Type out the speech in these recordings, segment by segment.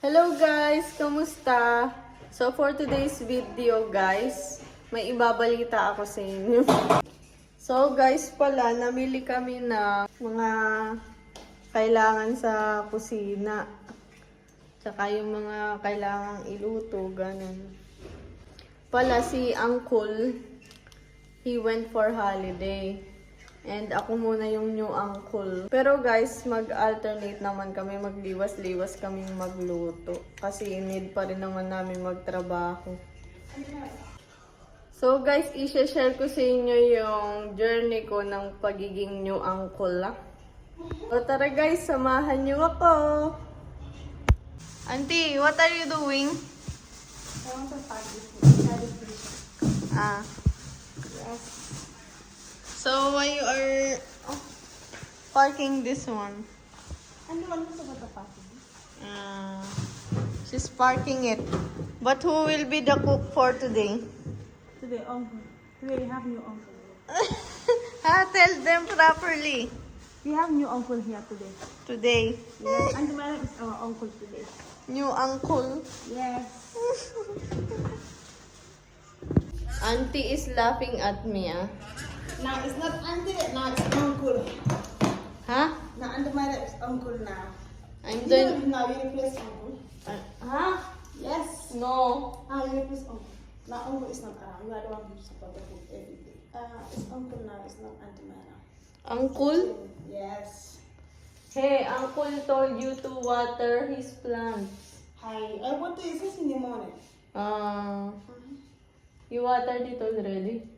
Hello guys! Kamusta? So for today's video guys, may ibabalita ako sa inyo. So guys pala, namili kami ng mga kailangan sa kusina. Tsaka yung mga kailangang iluto, ganun. Pala si Uncle, he went for holiday. And ako muna yung new uncle. Pero guys, mag-alternate naman kami, magliwas-liwas kaming magluto. Kasi need pa rin naman namin magtrabaho. So guys, i-share ko sa inyo yung journey ko ng pagiging new uncle. So tara guys, samahan nyo ako. Auntie, what are you doing? I want to pack this Ah. Yes. So why you are parking this one? Ano naman gusto ba ito packing? She's parking it. But who will be the cook for today? Today, uncle. Today we have new uncle. Tell them properly. We have new uncle here today. Today. Yes. And the man is our uncle today. New uncle. Yes. Auntie is laughing at me, ah. Now it's not auntie, now it's uncle. Huh? Now and the man is uncle now. I'm doing... Now you replace uncle. Huh? Yes. No. Now you replace uncle. Now uncle is not around. You are the one who support the food every day. It's uncle now. It's not auntie man now. Uncle? Yes. Hey, uncle told you to water his plants. Hi. I want to eat this in the morning. You watered it already?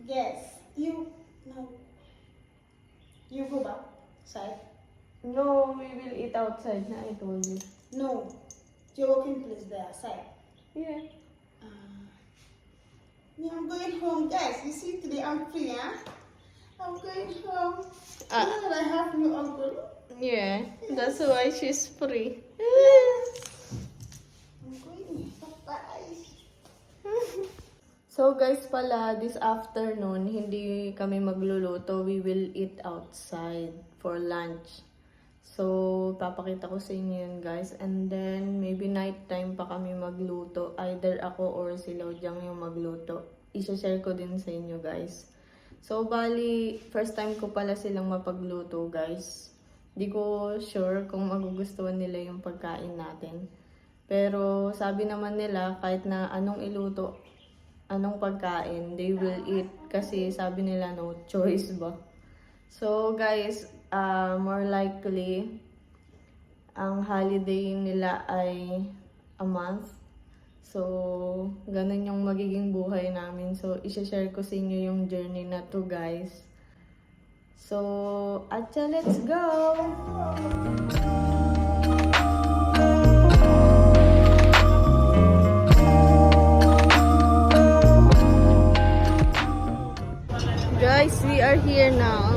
Yes. You no. You go back side. No, we will eat outside na, I told you. No. Your working place there side. Yeah. Yeah, I'm going home, guys. You see today I'm free, huh? I'm going home. Ah. You know that I have new uncle. Yeah, that's why she's free. I'm going. Bye. So guys pala, this afternoon, hindi kami magluluto. We will eat outside for lunch. So, papakita ko sa inyo yun guys. And then, maybe night time pa kami magluto. Either ako or si Lojang yung magluto. I-share ko din sa inyo guys. So, bali, first time ko pala silang mapagluto guys. Di ko sure kung magugustuhan nila yung pagkain natin. Pero, sabi naman nila, kahit na anong iluto, anong pagkain, they will eat. Kasi sabi nila, no choice ba? So, guys, more likely, ang holiday nila ay a month. So, ganun yung magiging buhay namin. So, i-share ko sa inyo yung journey na to, guys. So, atcha, let's go! Guys, we are here now.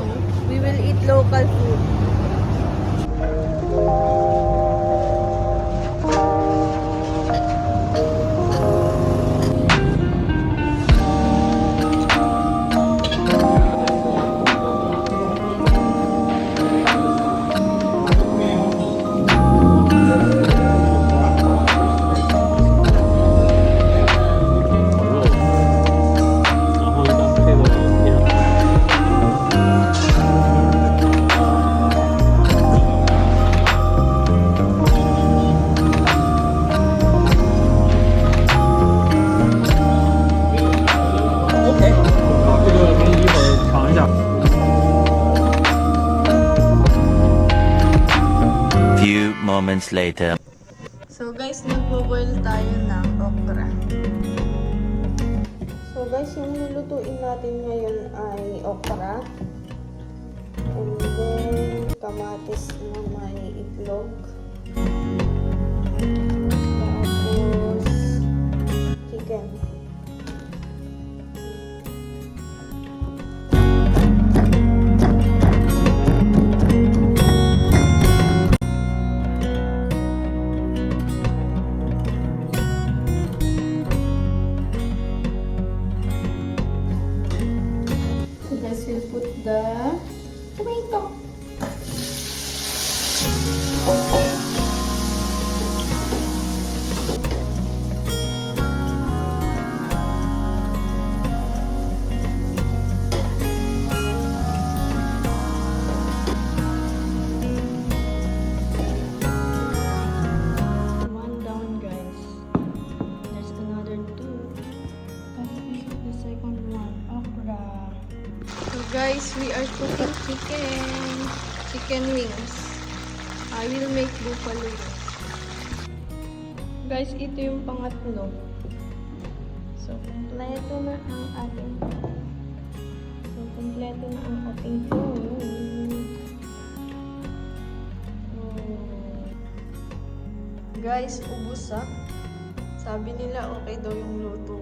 We will eat local food. Moments later. So guys, nagbo-boil tayo ng okra. So guys, yung lulutuin natin ngayon ay okra. And then, kamatis na may itlog. Tapos, chicken. the Guys, we are cooking chicken wings. I will make buffalo wings. Guys, ito yung pangatlo. So, kompleto na ang ating food. Guys, ubos ah. Sabi nila okay daw yung luto.